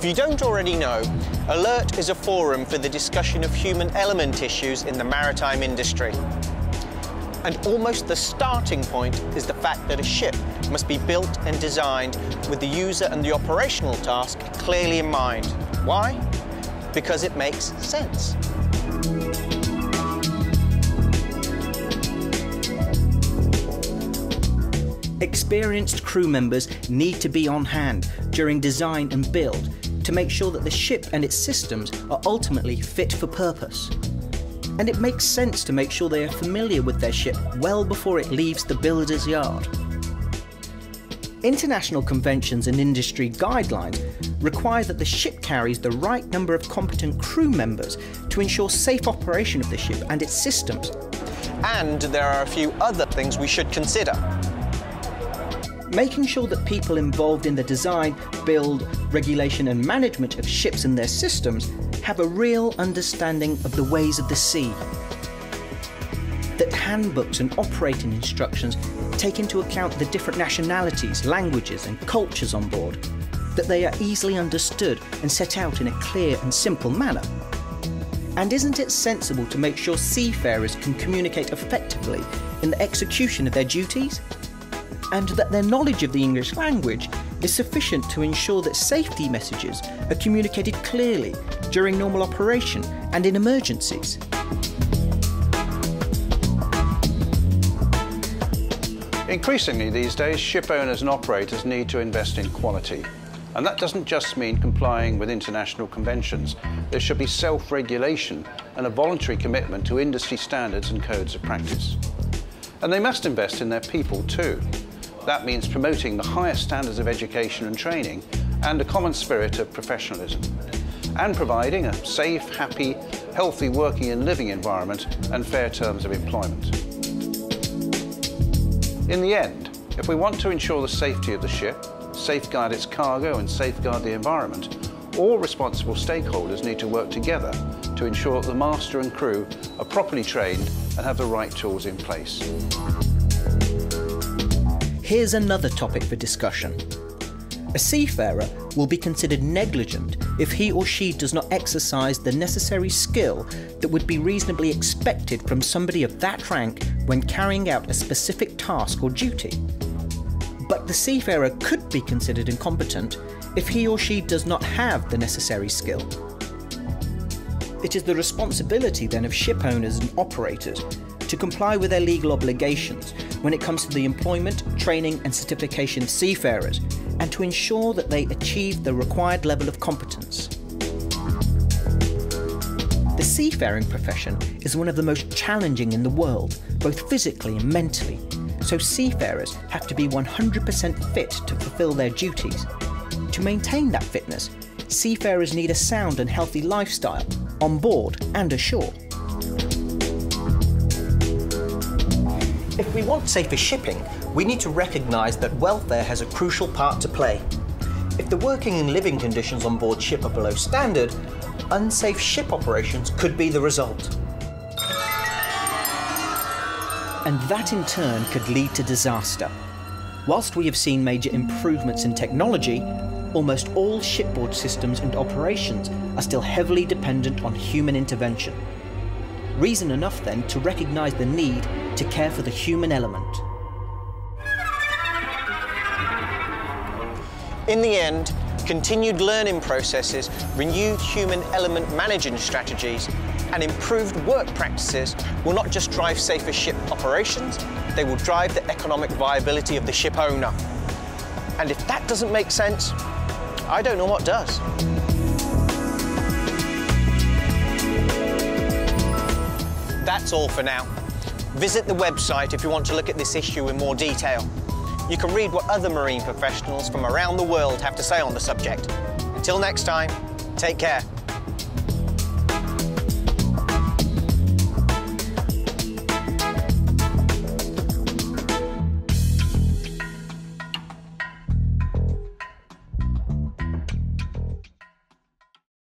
If you don't already know, Alert is a forum for the discussion of human element issues in the maritime industry. And almost the starting point is the fact that a ship must be built and designed with the user and the operational task clearly in mind. Why? Because it makes sense. Experienced crew members need to be on hand during design and build to make sure that the ship and its systems are ultimately fit for purpose. And it makes sense to make sure they are familiar with their ship well before it leaves the builder's yard. International conventions and industry guidelines require that the ship carries the right number of competent crew members to ensure safe operation of the ship and its systems. And there are a few other things we should consider. Making sure that people involved in the design, build, regulation and management of ships and their systems have a real understanding of the ways of the sea. That handbooks and operating instructions take into account the different nationalities, languages and cultures on board. That they are easily understood and set out in a clear and simple manner. And isn't it sensible to make sure seafarers can communicate effectively in the execution of their duties? And that their knowledge of the English language is sufficient to ensure that safety messages are communicated clearly during normal operation and in emergencies. Increasingly these days, ship owners and operators need to invest in quality. And that doesn't just mean complying with international conventions. There should be self-regulation and a voluntary commitment to industry standards and codes of practice. And they must invest in their people too. That means promoting the highest standards of education and training and a common spirit of professionalism, and providing a safe, happy, healthy working and living environment and fair terms of employment. In the end, if we want to ensure the safety of the ship, safeguard its cargo and safeguard the environment, all responsible stakeholders need to work together to ensure that the master and crew are properly trained and have the right tools in place. Here's another topic for discussion. A seafarer will be considered negligent if he or she does not exercise the necessary skill that would be reasonably expected from somebody of that rank when carrying out a specific task or duty. But the seafarer could be considered incompetent if he or she does not have the necessary skill. It is the responsibility then of ship owners and operators to comply with their legal obligations when it comes to the employment, training and certification of seafarers, and to ensure that they achieve the required level of competence. The seafaring profession is one of the most challenging in the world, both physically and mentally, so seafarers have to be 100% fit to fulfill their duties. To maintain that fitness, seafarers need a sound and healthy lifestyle, on board and ashore. If we want safer shipping, we need to recognise that welfare has a crucial part to play. If the working and living conditions on board ship are below standard, unsafe ship operations could be the result. And that in turn could lead to disaster. Whilst we have seen major improvements in technology, almost all shipboard systems and operations are still heavily dependent on human intervention. Reason enough then to recognise the need to care for the human element. In the end, continued learning processes, renewed human element managing strategies, and improved work practices will not just drive safer ship operations, they will drive the economic viability of the ship owner. And if that doesn't make sense, I don't know what does. That's all for now. Visit the website if you want to look at this issue in more detail. You can read what other marine professionals from around the world have to say on the subject. Until next time, take care.